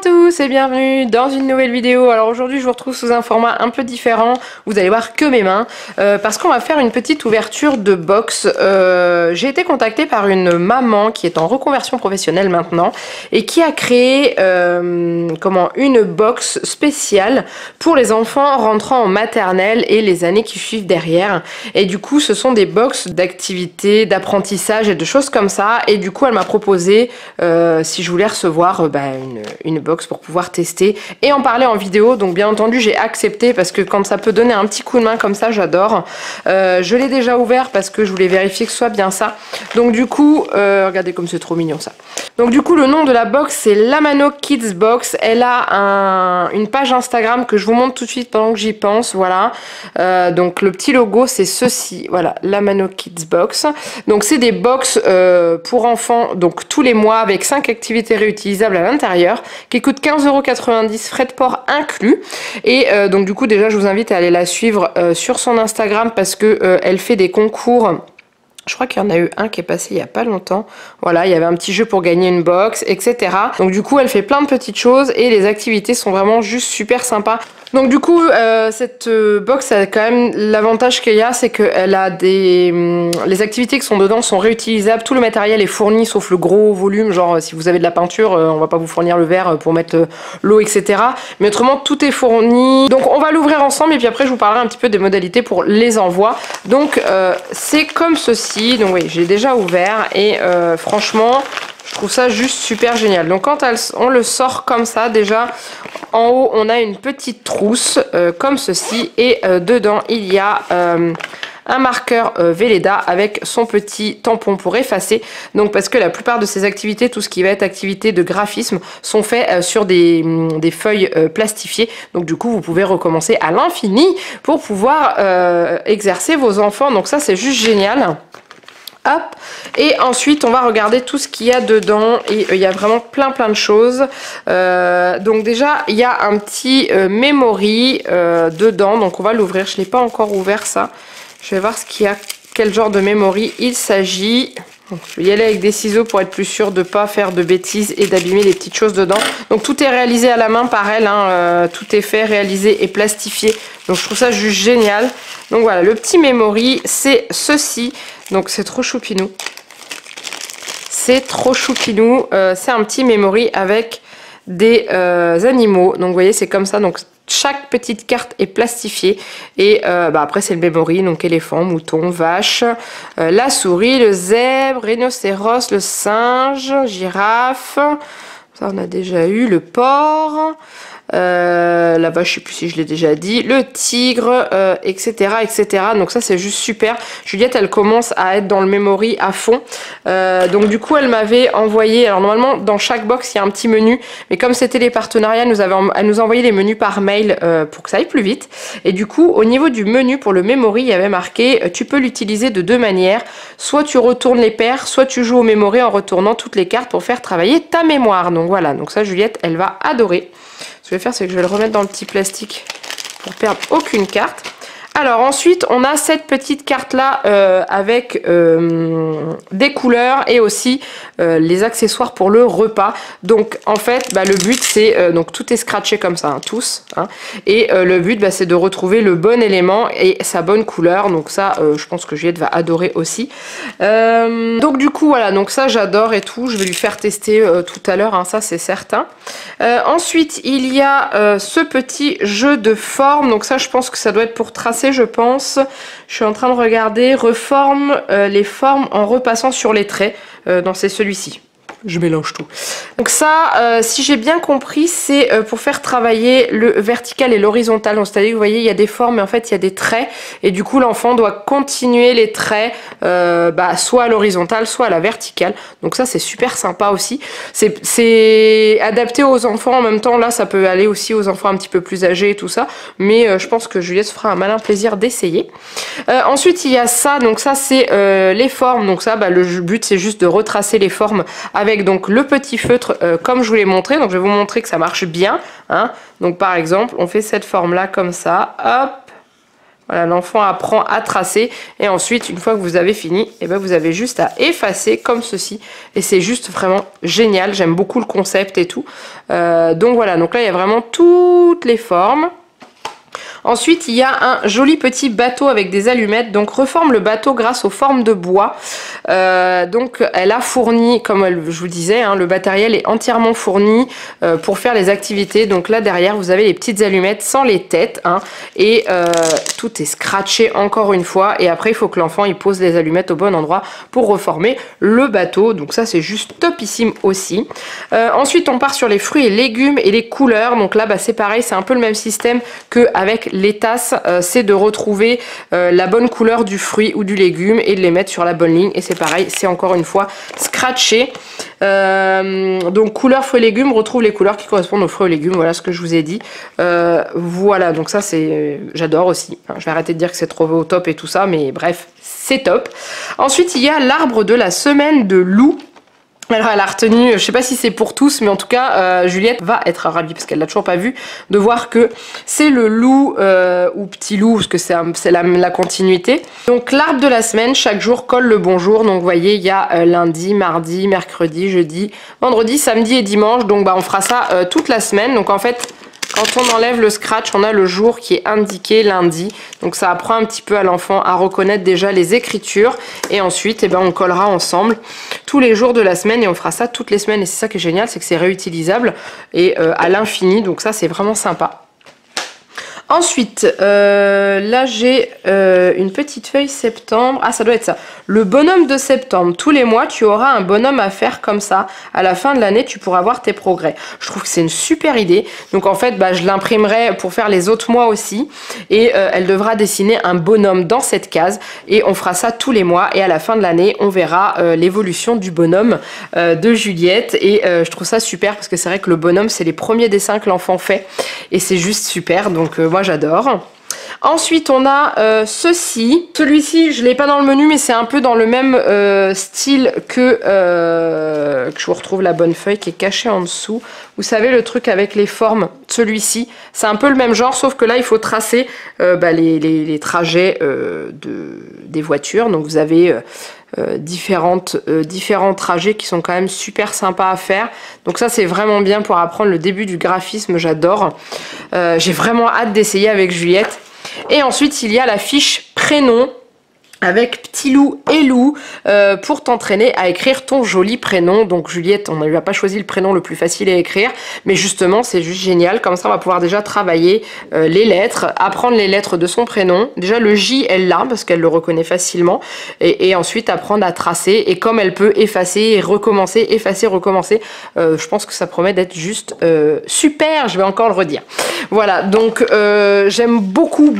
tous et bienvenue dans une nouvelle vidéo. Alors aujourd'hui je vous retrouve sous un format un peu différent, vous allez voir que mes mains, parce qu'on va faire une petite ouverture de box. J'ai été contactée par une maman qui est en reconversion professionnelle maintenant et qui a créé une box spéciale pour les enfants rentrant en maternelle et les années qui suivent derrière. Et du coup ce sont des box d'activités, d'apprentissage et de choses comme ça, et du coup elle m'a proposé si je voulais recevoir une box pour pouvoir tester et en parler en vidéo. Donc bien entendu j'ai accepté parce que quand ça peut donner un petit coup de main comme ça, j'adore. Je l'ai déjà ouvert parce que je voulais vérifier que ce soit bien ça. Donc du coup, regardez comme c'est trop mignon ça. Donc du coup le nom de la box c'est Lamano Kids Box. Elle a une page Instagram que je vous montre tout de suite pendant que j'y pense. Voilà. Donc le petit logo c'est ceci. Voilà, Lamano Kids Box. Donc c'est des box pour enfants, donc tous les mois avec 5 activités réutilisables à l'intérieur, qui coûte 15,90 €, frais de port inclus. Et donc du coup déjà je vous invite à aller la suivre sur son Instagram parce que elle fait des concours. Je crois qu'il y en a eu un qui est passé il n'y a pas longtemps. Voilà, il y avait un petit jeu pour gagner une box, etc. Donc du coup, elle fait plein de petites choses et les activités sont vraiment juste super sympas. Donc du coup, cette box a quand même l'avantage qu'il y a, c'est qu'elle a les activités qui sont dedans sont réutilisables. Tout le matériel est fourni, sauf le gros volume. Genre, si vous avez de la peinture, on va pas vous fournir le verre pour mettre l'eau, etc. Mais autrement, tout est fourni. Donc on va l'ouvrir ensemble et puis après, je vous parlerai un petit peu des modalités pour les envois. Donc c'est comme ceci. Donc oui, j'ai déjà ouvert et franchement, je trouve ça juste super génial. Donc quand on le sort comme ça, déjà en haut on a une petite trousse comme ceci et dedans il y a un marqueur Velleda avec son petit tampon pour effacer. Donc parce que la plupart de ces activités, tout ce qui va être activité de graphisme, sont faits sur des feuilles plastifiées. Donc du coup vous pouvez recommencer à l'infini pour pouvoir exercer vos enfants. Donc ça c'est juste génial. Hop. Et ensuite on va regarder tout ce qu'il y a dedans et il y a vraiment plein de choses. Donc déjà il y a un petit memory dedans, donc on va l'ouvrir. Je ne l'ai pas encore ouvert ça. Je vais voir ce qu'il y a, quel genre de memory il s'agit. Je vais y aller avec des ciseaux pour être plus sûr de ne pas faire de bêtises et d'abîmer les petites choses dedans. Donc tout est réalisé à la main par elle, hein, tout est fait, réalisé et plastifié. Donc je trouve ça juste génial. Donc voilà, le petit memory c'est ceci. Donc c'est trop choupinou. C'est trop choupinou. C'est un petit memory avec des animaux. Donc vous voyez c'est comme ça. Donc chaque petite carte est plastifiée et après c'est le memory, donc éléphant, mouton, vache, la souris, le zèbre, rhinocéros, le singe, girafe, ça on a déjà eu, le porc, la vache je sais plus si je l'ai déjà dit, le tigre, etc. Donc ça c'est juste super. Juliette elle commence à être dans le memory à fond, donc du coup elle m'avait envoyé, alors normalement dans chaque box il y a un petit menu, mais comme c'était les partenariats elle nous a envoyé les menus par mail pour que ça aille plus vite. Et du coup au niveau du menu pour le memory il y avait marqué tu peux l'utiliser de deux manières, soit tu retournes les paires, soit tu joues au memory en retournant toutes les cartes pour faire travailler ta mémoire. Donc voilà, donc ça Juliette elle va adorer. Ce que je vais faire c'est que je vais le remettre dans le petit plastique pour perdre aucune carte. Alors ensuite on a cette petite carte là avec des couleurs et aussi les accessoires pour le repas. Donc en fait le but c'est donc tout est scratché comme ça, hein, tous, hein, et le but c'est de retrouver le bon élément et sa bonne couleur. Donc ça je pense que Juliette va adorer aussi. Donc du coup voilà, donc ça j'adore et tout, je vais lui faire tester tout à l'heure, hein, ça c'est certain. Ensuite il y a ce petit jeu de forme, donc ça je pense que ça doit être pour tracer, je pense. Je suis en train de regarder, reforme les formes en repassant sur les traits. Non, c'est celui-ci. Je mélange tout. Donc ça, si j'ai bien compris, c'est pour faire travailler le vertical et l'horizontal. Donc c'est-à-dire que vous voyez, il y a des formes, mais en fait il y a des traits. Et du coup, l'enfant doit continuer les traits, soit à l'horizontale, soit à la verticale. Donc ça, c'est super sympa aussi. C'est adapté aux enfants en même temps. Là, ça peut aller aussi aux enfants un petit peu plus âgés et tout ça. Mais je pense que Juliette se fera un malin plaisir d'essayer. Ensuite, il y a ça. Donc ça, c'est les formes. Donc ça, le but, c'est juste de retracer les formes avec donc le petit feutre comme je vous l'ai montré. Donc je vais vous montrer que ça marche bien, hein. Donc par exemple on fait cette forme là comme ça, hop, Voilà, l'enfant apprend à tracer et ensuite, une fois que vous avez fini, et ben vous avez juste à effacer comme ceci. Et c'est juste vraiment génial. J'aime beaucoup le concept et tout. Donc voilà, donc là, il y a vraiment toutes les formes. Ensuite, il y a un joli petit bateau avec des allumettes. Donc, reforme le bateau grâce aux formes de bois. Donc, elle a fourni, comme je vous disais, hein, le matériel est entièrement fourni pour faire les activités. Donc là, derrière, vous avez les petites allumettes sans les têtes. Hein, et tout est scratché encore une fois. Et après, il faut que l'enfant il pose les allumettes au bon endroit pour reformer le bateau. Donc ça, c'est juste topissime aussi. Ensuite, on part sur les fruits et légumes et les couleurs. Donc là, bah, c'est pareil, c'est un peu le même système qu'avec les tasses, c'est de retrouver la bonne couleur du fruit ou du légume et de les mettre sur la bonne ligne. Et c'est pareil, c'est encore une fois scratché. Donc couleur fruits et légumes, retrouve les couleurs qui correspondent aux fruits et légumes. Voilà ce que je vous ai dit. Voilà, donc ça c'est, j'adore aussi. Je vais arrêter de dire que c'est trop au top et tout ça, mais bref, c'est top. Ensuite, il y a l'arbre de la semaine de Lou. Alors elle a retenu, je sais pas si c'est pour tous, mais en tout cas Juliette va être ravie parce qu'elle l'a toujours pas vu, de voir que c'est le loup ou petit loup, parce que c'est la continuité. Donc l'arbre de la semaine, chaque jour colle le bonjour. Donc vous voyez, il y a lundi, mardi, mercredi, jeudi, vendredi, samedi et dimanche. Donc bah on fera ça toute la semaine. Donc en fait, quand on enlève le scratch, on a le jour qui est indiqué lundi. Donc ça apprend un petit peu à l'enfant à reconnaître déjà les écritures. Et ensuite, eh ben, on collera ensemble tous les jours de la semaine et on fera ça toutes les semaines. Et c'est ça qui est génial, c'est que c'est réutilisable et à l'infini. Donc ça, c'est vraiment sympa. Ensuite, là j'ai une petite feuille septembre. Ah, ça doit être ça. Le bonhomme de septembre. Tous les mois, tu auras un bonhomme à faire comme ça. À la fin de l'année, tu pourras voir tes progrès. Je trouve que c'est une super idée. Donc en fait, bah, je l'imprimerai pour faire les autres mois aussi. Et elle devra dessiner un bonhomme dans cette case. Et on fera ça tous les mois. Et à la fin de l'année, on verra l'évolution du bonhomme de Juliette. Et je trouve ça super parce que c'est vrai que le bonhomme, c'est les premiers dessins que l'enfant fait. Et c'est juste super. Donc moi, j'adore. Ensuite, on a ceci. Celui-ci, je ne l'ai pas dans le menu, mais c'est un peu dans le même style que je vous retrouve la bonne feuille qui est cachée en dessous. Vous savez, le truc avec les formes, celui-ci, c'est un peu le même genre, sauf que là, il faut tracer les trajets des voitures. Donc, vous avez différents trajets qui sont quand même super sympas à faire. Donc ça, c'est vraiment bien pour apprendre le début du graphisme, j'adore. J'ai vraiment hâte d'essayer avec Juliette. Et ensuite, il y a la fiche prénom avec Petit Loup et Lou pour t'entraîner à écrire ton joli prénom. Donc Juliette, on ne lui a pas choisi le prénom le plus facile à écrire, mais justement c'est juste génial. Comme ça on va pouvoir déjà travailler les lettres, apprendre les lettres de son prénom. Déjà le J elle l'a parce qu'elle le reconnaît facilement et ensuite apprendre à tracer. Et comme elle peut effacer et recommencer, effacer, recommencer, je pense que ça promet d'être juste super, je vais encore le redire. Voilà, donc j'aime beaucoup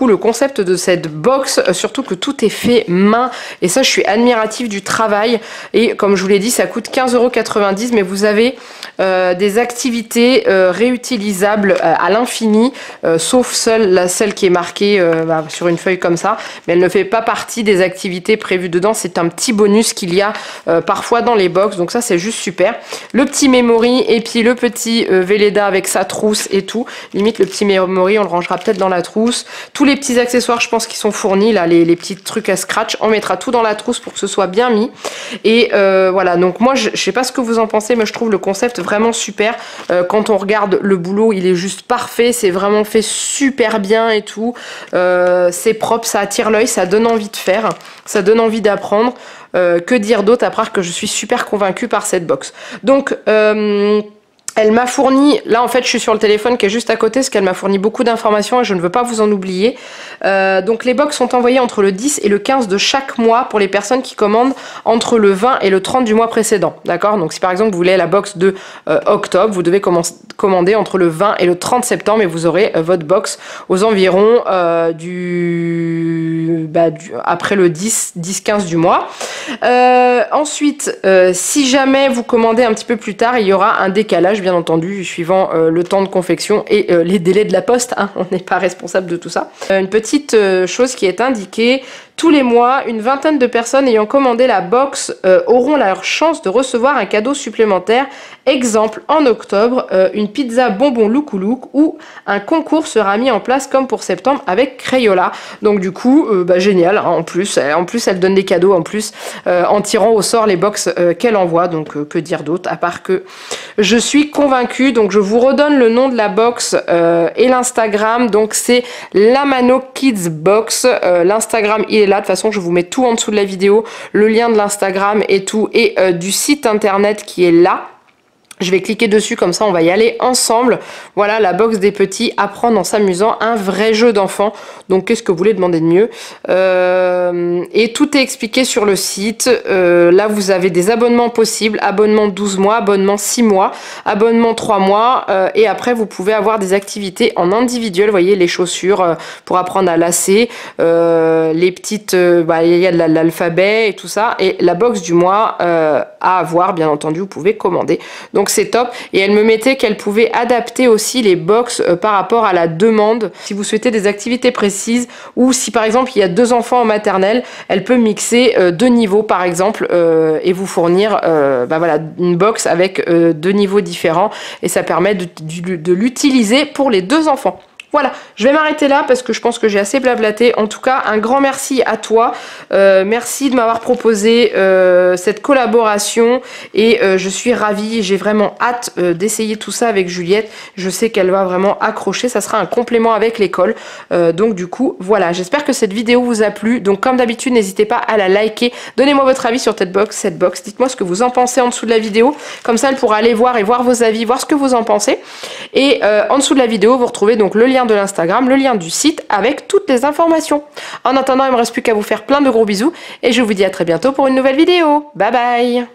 le concept de cette box, surtout que tout est fait main et ça je suis admirative du travail. Et comme je vous l'ai dit, ça coûte 15,90 €, mais vous avez des activités réutilisables à l'infini, sauf celle qui est marquée sur une feuille comme ça, mais elle ne fait pas partie des activités prévues dedans. C'est un petit bonus qu'il y a parfois dans les box, donc ça c'est juste super. Le petit memory et puis le petit Velleda avec sa trousse et tout. Limite le petit memory on le rangera peut-être dans la trousse. Tous les petits accessoires je pense qu'ils sont fournis là, les petits trucs à scratch, on mettra tout dans la trousse pour que ce soit bien mis. Et voilà, donc moi je sais pas ce que vous en pensez, mais je trouve le concept vraiment super. Quand on regarde le boulot, il est juste parfait, c'est vraiment fait super bien et tout. C'est propre, ça attire l'œil, ça donne envie de faire, ça donne envie d'apprendre. Que dire d'autre à part que je suis super convaincue par cette box. Donc elle m'a fourni, là en fait je suis sur le téléphone qui est juste à côté parce qu'elle m'a fourni beaucoup d'informations et je ne veux pas vous en oublier. Donc les box sont envoyées entre le 10 et le 15 de chaque mois pour les personnes qui commandent entre le 20 et le 30 du mois précédent. D'accord? Donc si par exemple vous voulez la box de octobre, vous devez commander entre le 20 et le 30 septembre et vous aurez votre box aux environs après le 10-15 du mois. Ensuite, si jamais vous commandez un petit peu plus tard, il y aura un décalage bien entendu, suivant le temps de confection et les délais de la poste, hein, on n'est pas responsable de tout ça. Une petite chose qui est indiquée, Tous les mois, une vingtaine de personnes ayant commandé la box auront leur chance de recevoir un cadeau supplémentaire. Exemple, en octobre, une pizza bonbon Loukou Louk ou un concours sera mis en place comme pour septembre avec Crayola. Donc du coup, génial, hein, en plus elle donne des cadeaux en plus en tirant au sort les box qu'elle envoie. Donc que dire d'autre à part que je suis convaincue. Donc je vous redonne le nom de la box et l'Instagram. Donc c'est Lamano Kids Box. L'Instagram il est là. De toute façon je vous mets tout en dessous de la vidéo. Le lien de l'Instagram et tout. Et du site internet qui est là. Je vais cliquer dessus, comme ça on va y aller ensemble. Voilà la box des petits, apprendre en s'amusant, un vrai jeu d'enfant. Donc qu'est-ce que vous voulez demander de mieux? Et tout est expliqué sur le site. Là vous avez des abonnements possibles, abonnement 12 mois, abonnement 6 mois, abonnement 3 mois. Et après vous pouvez avoir des activités en individuel, vous voyez les chaussures pour apprendre à lasser, les petites, il y a de l'alphabet et tout ça. Et la box du mois à avoir, bien entendu, vous pouvez commander. Donc c'est top. Et elle me mettait qu'elle pouvait adapter aussi les box par rapport à la demande. Si vous souhaitez des activités précises ou si par exemple il y a 2 enfants en maternelle, elle peut mixer 2 niveaux par exemple et vous fournir voilà, une box avec 2 niveaux différents et ça permet de l'utiliser pour les 2 enfants. Voilà, je vais m'arrêter là parce que je pense que j'ai assez blablaté. En tout cas, un grand merci à toi. Merci de m'avoir proposé cette collaboration et je suis ravie. J'ai vraiment hâte d'essayer tout ça avec Juliette. Je sais qu'elle va vraiment accrocher. Ça sera un complément avec l'école. Donc du coup, voilà. J'espère que cette vidéo vous a plu. Donc comme d'habitude, n'hésitez pas à la liker. Donnez-moi votre avis sur cette box. Dites-moi ce que vous en pensez en dessous de la vidéo. Comme ça, elle pourra aller voir et voir vos avis, voir ce que vous en pensez. Et en dessous de la vidéo, vous retrouvez donc le lien de l'Instagram, le lien du site avec toutes les informations. En attendant, il ne me reste plus qu'à vous faire plein de gros bisous et je vous dis à très bientôt pour une nouvelle vidéo. Bye bye!